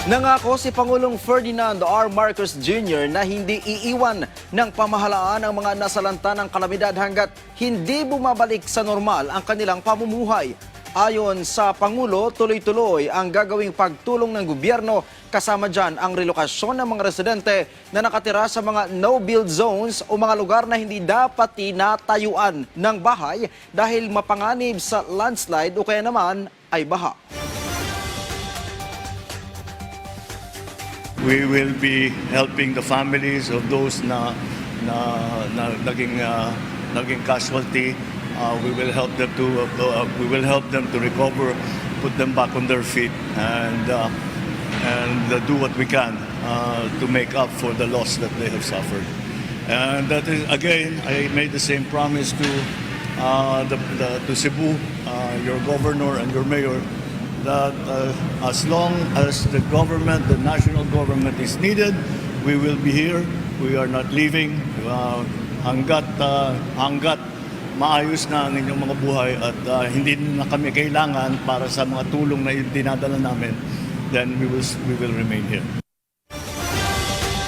Nangako si Pangulong Ferdinand R. Marcos Jr. na hindi iiwan ng pamahalaan ang mga nasalanta ng kalamidad hanggat hindi bumabalik sa normal ang kanilang pamumuhay. Ayon sa Pangulo, tuloy-tuloy ang gagawing pagtulong ng gobyerno kasama dyan ang relokasyon ng mga residente na nakatira sa mga no-build zones o mga lugar na hindi dapat tinatayuan ng bahay dahil mapanganib sa landslide o kaya naman ay baha. We will be helping the families of those na naging casualty. We will help them to recover, put them back on their feet, and do what we can to make up for the loss that they have suffered. And that is, again, I made the same promise to Cebu, your governor and your mayor, that as long as the national government is needed, we will be here. We are not leaving hanggat maayos na ang inyong mga buhay at hindi na kami kailangan para sa mga tulong na dinadala namin, then we will remain here.